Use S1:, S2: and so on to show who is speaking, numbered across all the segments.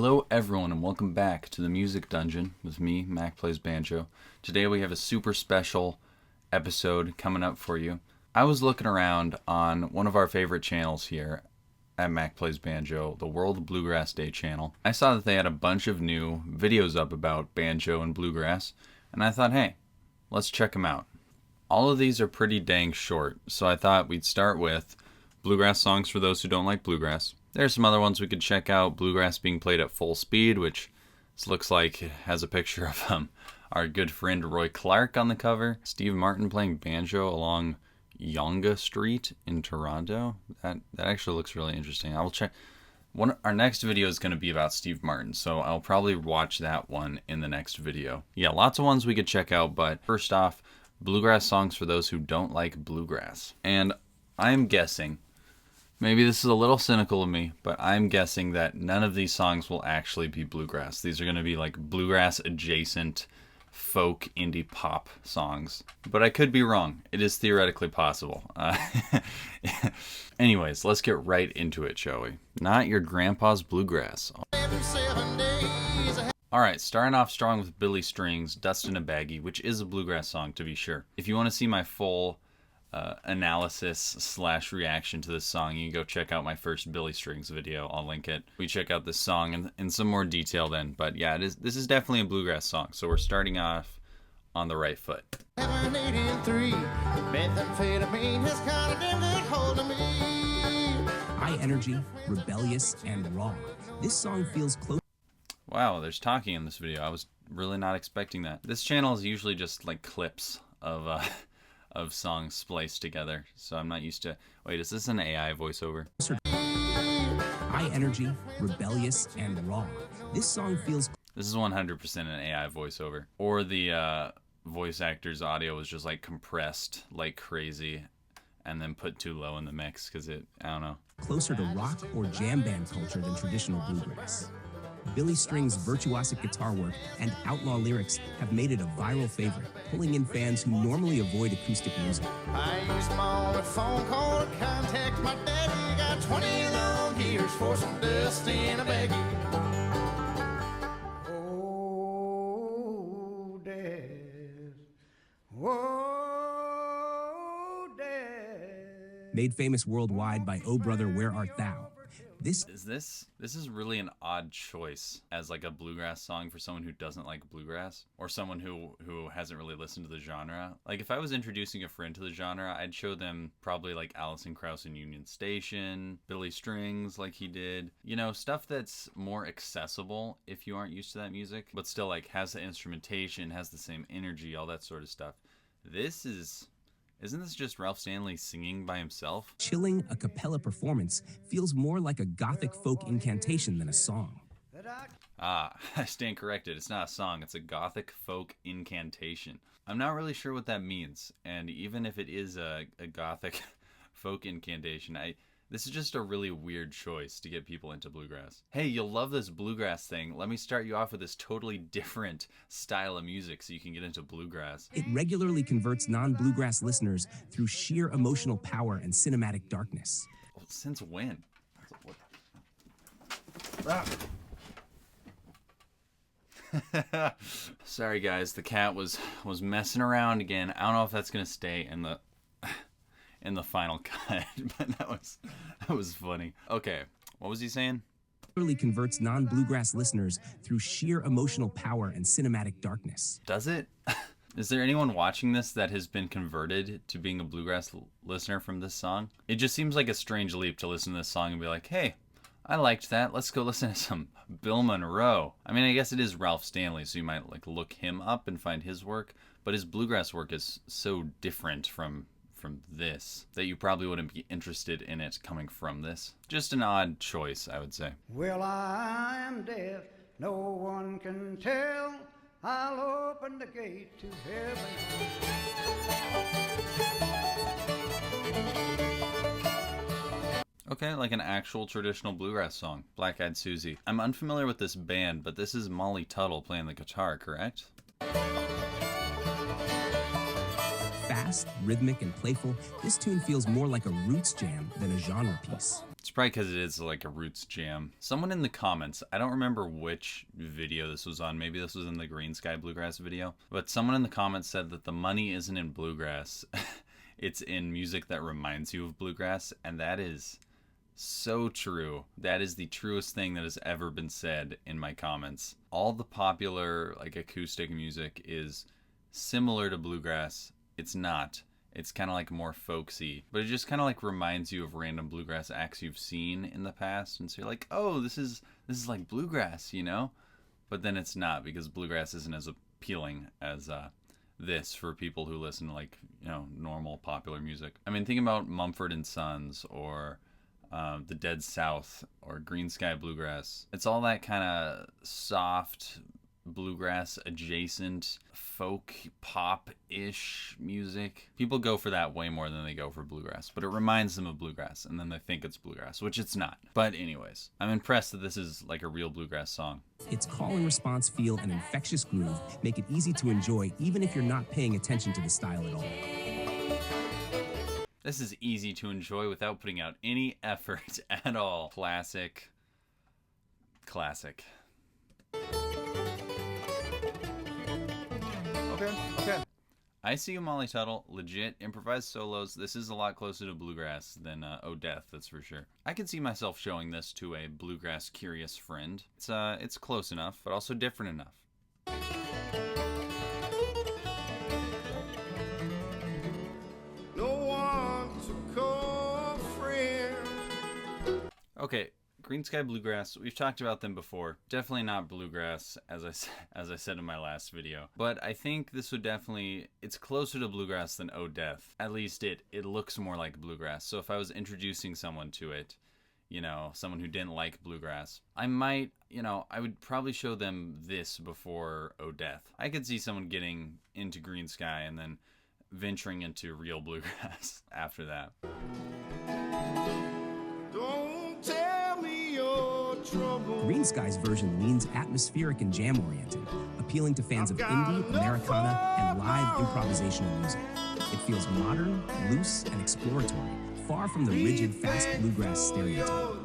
S1: Hello everyone and welcome back to the Music Dungeon with me, mackplaysbanjo. Today we have a super special episode coming up for you. I was looking around on one of our favorite channels here at mackplaysbanjo, the World Bluegrass Day channel. I saw that they had a bunch of new videos up about banjo and bluegrass, and I thought, hey, let's check them out. All of these are pretty dang short, so I thought we'd start with bluegrass songs for those who don't like bluegrass. There's some other ones we could check out. Bluegrass being played at full speed, which this looks like it has a picture of our good friend Roy Clark on the cover. Steve Martin playing banjo along Yonge Street in Toronto. That actually looks really interesting. I will check. Our next video is going to be about Steve Martin, so I'll probably watch that one in the next video. Yeah, lots of ones we could check out, but first off, bluegrass songs for those who don't like bluegrass. And I'm guessing, maybe this is a little cynical of me, but I'm guessing that none of these songs will actually be bluegrass. These are going to be like bluegrass adjacent folk indie pop songs. But I could be wrong. It is theoretically possible. Anyways, let's get right into it, shall we? Not Your Grandpa's Bluegrass. Alright, starting off strong with Billy Strings, Dust in a Baggie, which is a bluegrass song to be sure. If you want to see my full analysis / reaction to this song, you can go check out my first Billy Strings video. I'll link it. We check out this song in some more detail then. But yeah, this is definitely a bluegrass song, so we're starting off on the right foot.
S2: High energy, rebellious, and raw. This song feels close.
S1: Wow, there's talking in this video. I was really not expecting that. This channel is usually just like clips of songs spliced together, so I'm not used to. Wait, is this an AI voiceover?
S2: High energy, rebellious, and raw. This song feels.
S1: This is 100% an AI voiceover, or the voice actor's audio was just like compressed like crazy, and then put too low in the mix because I don't know.
S2: Closer to rock or jam band culture than traditional bluegrass. Billy Strings' virtuosic guitar work and outlaw lyrics have made it a viral favorite, pulling in fans who normally avoid acoustic music.
S3: I used my only phone call to contact my daddy. Got 20 long years for some dust in a baggie. Oh, Dad. Whoa, Dad.
S2: Made famous worldwide by Oh Brother, Where Art Thou? This
S1: is really an odd choice as like a bluegrass song for someone who doesn't like bluegrass, or someone who hasn't really listened to the genre. Like if I was introducing a friend to the genre, I'd show them probably like Alison Krauss and Union Station, Billy Strings like he did, you know, stuff that's more accessible if you aren't used to that music, but still like has the instrumentation, has the same energy, all that sort of stuff. Isn't this just Ralph Stanley singing by himself?
S2: chilling a cappella performance feels more like a gothic folk incantation than a song.
S1: I stand corrected. It's not a song. It's a gothic folk incantation. I'm not really sure what that means. And even if it is a gothic folk incantation, this is just a really weird choice to get people into bluegrass. Hey, you'll love this bluegrass thing. Let me start you off with this totally different style of music so you can get into bluegrass.
S2: It regularly converts non-bluegrass listeners through sheer emotional power and cinematic darkness.
S1: Well, since when? Sorry guys, the cat was messing around again. I don't know if that's gonna stay in the final cut, but that was funny. Okay, what was he saying?
S2: Regularly converts non-bluegrass listeners through sheer emotional power and cinematic darkness.
S1: Does it? Is there anyone watching this that has been converted to being a bluegrass listener from this song? It just seems like a strange leap to listen to this song and be like, hey, I liked that. Let's go listen to some Bill Monroe. I mean, I guess it is Ralph Stanley, so you might like look him up and find his work, but his bluegrass work is so different from this that you probably wouldn't be interested in it coming from this. Just an odd choice, I would say.
S3: Well, I am deaf, no one can tell. I'll open the gate to heaven.
S1: Okay, like an actual traditional bluegrass song, Black Eyed Susie. I'm unfamiliar with this band, but this is Molly Tuttle playing the guitar, correct?
S2: Fast Fast, rhythmic, and playful, this tune feels more like a roots jam than a genre piece.
S1: It's probably because it is like a roots jam. Someone in the comments, I don't remember which video this was on, maybe this was in the Green Sky Bluegrass video, but someone in the comments said that the money isn't in bluegrass, it's in music that reminds you of bluegrass, and that is so true. That is the truest thing that has ever been said in my comments. All the popular like acoustic music is similar to bluegrass. It's not. It's kind of like more folksy, but it just kind of like reminds you of random bluegrass acts you've seen in the past, and so you're like, oh, this is like bluegrass, you know? But then it's not, because bluegrass isn't as appealing as this for people who listen to like, you know, normal popular music. I mean, think about Mumford and Sons or the Dead South or Green Sky Bluegrass. It's all that kind of soft bluegrass adjacent folk pop-ish music. People go for that way more than they go for bluegrass, but it reminds them of bluegrass, and then they think it's bluegrass, which it's not. But anyways, I'm impressed that this is like a real bluegrass song.
S2: Its call and response feel and infectious groove make it easy to enjoy even if you're not paying attention to the style at all.
S1: This is easy to enjoy without putting out any effort at all. Classic. Okay. I See You, Molly Tuttle. Legit improvised solos. This is a lot closer to bluegrass than Oh Death, that's for sure. I can see myself showing this to a bluegrass curious friend. It's close enough, but also different enough. Okay, Green Sky Bluegrass, we've talked about them before. Definitely not bluegrass, as I said in my last video. But I think this would definitely, it's closer to bluegrass than Oh Death. At least it looks more like bluegrass. So if I was introducing someone to it, you know, someone who didn't like bluegrass, I might, you know, I would probably show them this before Oh Death. I could see someone getting into Green Sky and then venturing into real bluegrass after that.
S2: Green Sky's version leans atmospheric and jam-oriented, appealing to fans of indie, Americana, and live improvisational music. It feels modern, loose, and exploratory, far from the rigid, fast bluegrass stereotype.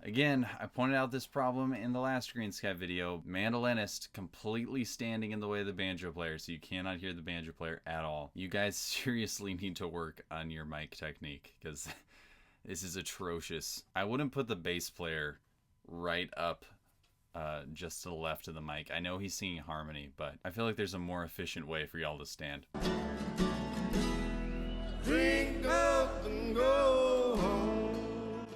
S1: Again, I pointed out this problem in the last Green Sky video. Mandolinist completely standing in the way of the banjo player, so you cannot hear the banjo player at all. You guys seriously need to work on your mic technique, because this is atrocious. I wouldn't put the bass player right up just to the left of the mic. I know he's singing harmony, but I feel like there's a more efficient way for y'all to stand.
S3: Drink up and go home.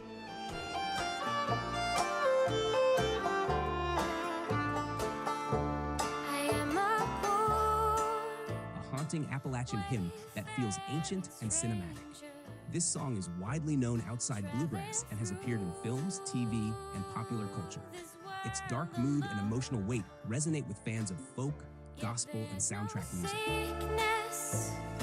S2: I am a haunting Appalachian hymn that feels ancient and cinematic. This song is widely known outside bluegrass and has appeared in films, TV, and popular culture. Its dark mood and emotional weight resonate with fans of folk, gospel, and soundtrack music.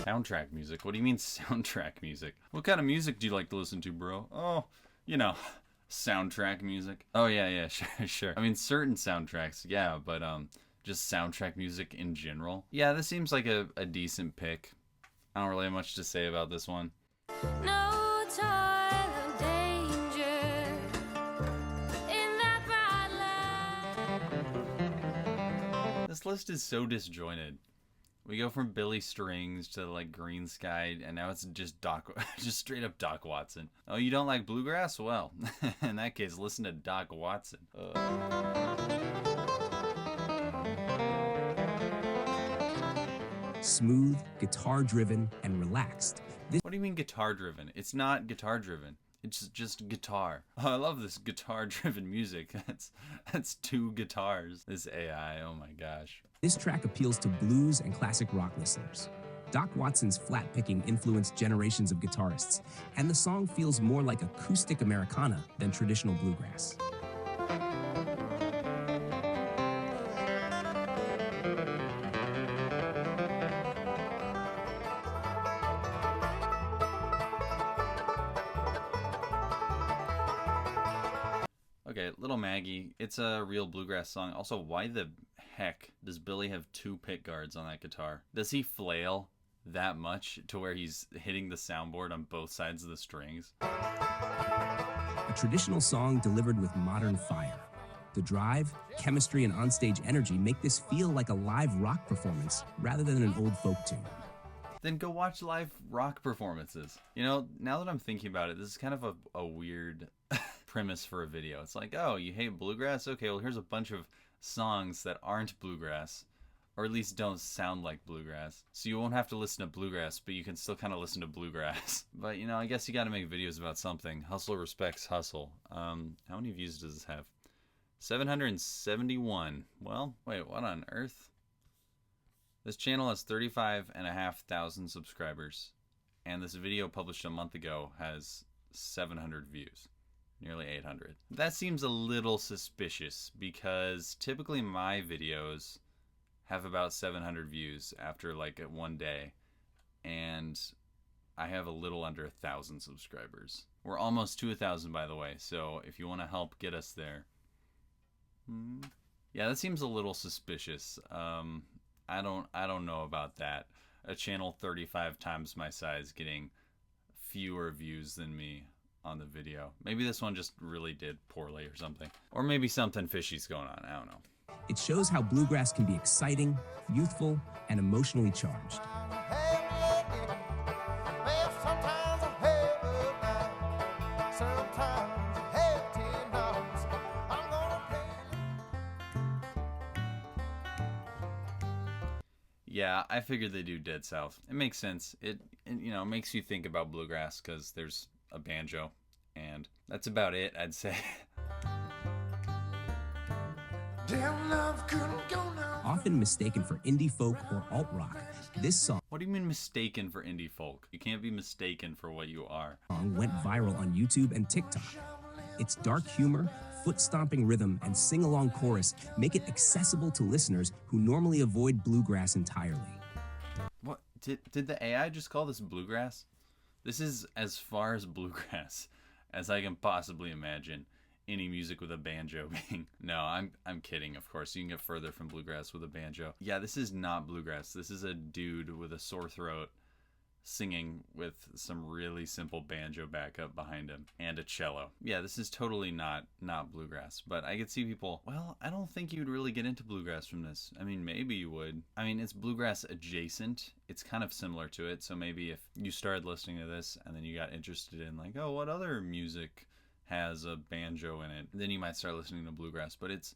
S1: Soundtrack music? What do you mean soundtrack music? What kind of music do you like to listen to, bro? Oh, you know, soundtrack music. Oh, yeah, sure. I mean, certain soundtracks, yeah, but just soundtrack music in general. Yeah, this seems like a decent pick. I don't really have much to say about this one.
S4: No time of danger in that bright light.
S1: This list is so disjointed. We go from Billy Strings to like Green Sky, and now it's just just straight up Doc Watson. Oh, you don't like bluegrass? Well, in that case, listen to Doc Watson.
S2: Smooth, guitar-driven, and relaxed.
S1: What do you mean guitar-driven? It's not guitar-driven. It's just guitar. Oh, I love this guitar-driven music. That's two guitars. This AI, oh my gosh.
S2: This track appeals to blues and classic rock listeners. Doc Watson's flat-picking influenced generations of guitarists, and the song feels more like acoustic Americana than traditional bluegrass.
S1: Okay, Little Maggie, it's a real bluegrass song. Also, why the heck does Billy have 2 pick guards on that guitar? Does he flail that much to where he's hitting the soundboard on both sides of the strings?
S2: A traditional song delivered with modern fire. The drive, chemistry, and onstage energy make this feel like a live rock performance rather than an old folk tune.
S1: Then go watch live rock performances. You know, now that I'm thinking about it, this is kind of a weird premise for a video. It's like, oh, you hate bluegrass? Okay, well, here's a bunch of songs that aren't bluegrass, or at least don't sound like bluegrass. So you won't have to listen to bluegrass, but you can still kind of listen to bluegrass. But, you know, I guess you got to make videos about something. Hustle respects hustle. How many views does this have? 771. Well, wait, what on earth? This channel has 35,500 subscribers, and this video published a month ago has 700 views, nearly 800. That seems a little suspicious because typically my videos have about 700 views after like one day, and I have a little under 1,000 subscribers. We're almost to 1,000, by the way, so if you want to help get us there. Yeah, that seems a little suspicious. I don't know about that. A channel 35 times my size getting fewer views than me on the video. Maybe this one just really did poorly or something. Or maybe something fishy's going on. I don't know.
S2: It shows how bluegrass can be exciting, youthful, and emotionally charged.
S3: Well, sometimes I have a dime, sometimes I have $10. I'm gonna pay.
S1: Yeah, I figured they do Dead South. It makes sense. It you know, makes you think about bluegrass because there's a banjo, and that's about it, I'd say.
S3: Damn love couldn't go now.
S2: Often mistaken for indie folk or alt rock, this song
S1: What do you mean mistaken for indie folk? You can't be mistaken for what you are.
S2: went viral on YouTube and TikTok. Its dark humor, foot-stomping rhythm, and sing-along chorus make it accessible to listeners who normally avoid bluegrass entirely.
S1: What? Did the AI just call this bluegrass? This is as far as bluegrass as I can possibly imagine any music with a banjo being. No, I'm kidding, of course. You can get further from bluegrass with a banjo. Yeah, this is not bluegrass. This is a dude with a sore throat singing with some really simple banjo backup behind him and a cello. Yeah, this is totally not bluegrass, but I could see people, well, I don't think you'd really get into bluegrass from this. I mean, maybe you would. I mean, it's bluegrass adjacent. It's kind of similar to it. So maybe if you started listening to this and then you got interested in like, oh, what other music has a banjo in it, then you might start listening to bluegrass, but it's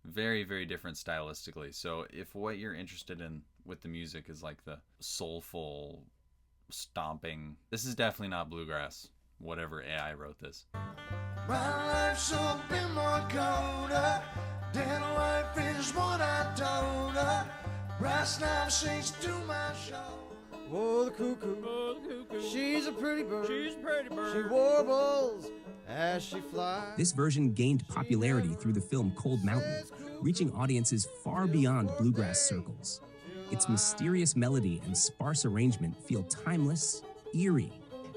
S1: very, very different stylistically. So if what you're interested in with the music is like the soulful stomping, this is definitely not bluegrass, whatever AI wrote this.
S3: My life's up in my corner. Dead life is what I told her. Brass knife sings to my show.
S5: Oh, the cuckoo. She's a pretty bird. She warbles as she flies.
S2: This version gained popularity through the film Cold Mountain, reaching audiences far beyond bluegrass circles. Its mysterious melody and sparse arrangement feel timeless, eerie,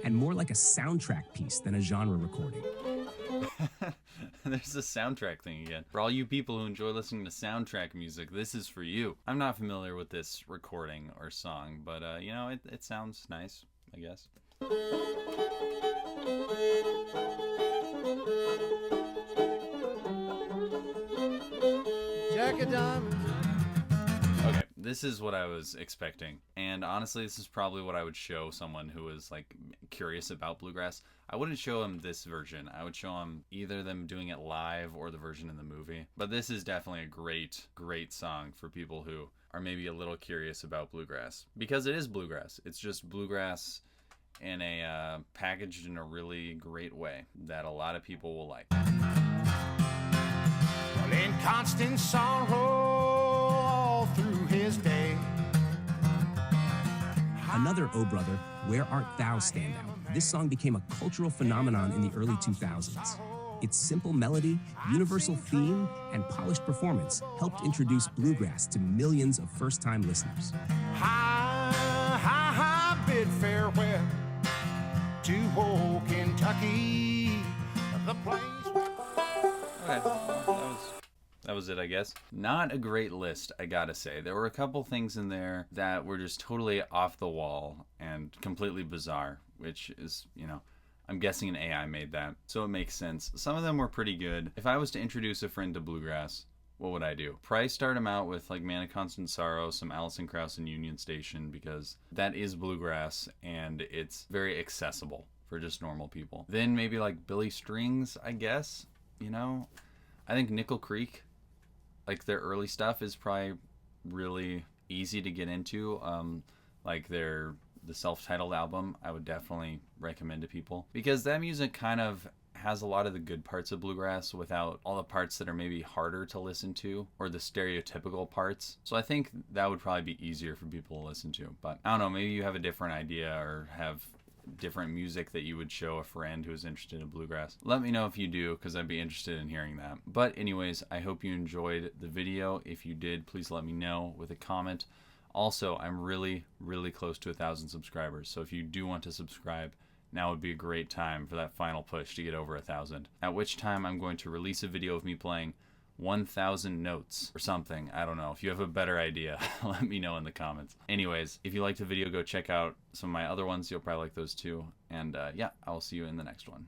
S2: and more like a soundtrack piece than a genre recording.
S1: There's the soundtrack thing again. For all you people who enjoy listening to soundtrack music, this is for you. I'm not familiar with this recording or song, but you know, it sounds nice, I guess.
S5: Jack of Diamonds.
S1: Okay, this is what I was expecting. And honestly, this is probably what I would show someone who is like curious about bluegrass. I wouldn't show him this version. I would show him either them doing it live or the version in the movie. But this is definitely a great, great song for people who are maybe a little curious about bluegrass. Because it is bluegrass. It's just bluegrass in a packaged in a really great way that a lot of people will like.
S3: Well, in constant sorrow all through his day.
S2: Another Oh Brother, Where Art Thou standout. This song became a cultural phenomenon in the early 2000s. Its simple melody, universal theme, and polished performance helped introduce bluegrass to millions of first-time listeners.
S3: I bid farewell to old Kentucky, the place.
S1: Okay, well, That was it, I guess. Not a great list, I gotta say. There were a couple things in there that were just totally off the wall and completely bizarre, which is, you know, I'm guessing an AI made that, so it makes sense. Some of them were pretty good. If I was to introduce a friend to Bluegrass, what would I do? Probably start him out with like Man of Constant Sorrow, some Alison Krauss and Union Station, because that is Bluegrass and it's very accessible for just normal people. Then maybe like Billy Strings, I guess, you know? I think Nickel Creek, like their early stuff is probably really easy to get into. Like the self-titled album, I would definitely recommend to people, because that music kind of has a lot of the good parts of bluegrass without all the parts that are maybe harder to listen to, or the stereotypical parts. So I think that would probably be easier for people to listen to. But I don't know, maybe you have a different idea or have different music that you would show a friend who's interested in bluegrass. Let me know if you do, because I'd be interested in hearing that. But anyways, I hope you enjoyed the video. If you did, please let me know with a comment. Also, I'm really close to 1,000 subscribers, so if you do want to subscribe, now would be a great time for that final push to get over 1,000. At which time I'm going to release a video of me playing 1,000 notes or something. I don't know. If you have a better idea, let me know in the comments. Anyways, if you liked the video, go check out some of my other ones. You'll probably like those too. And yeah, I will see you in the next one.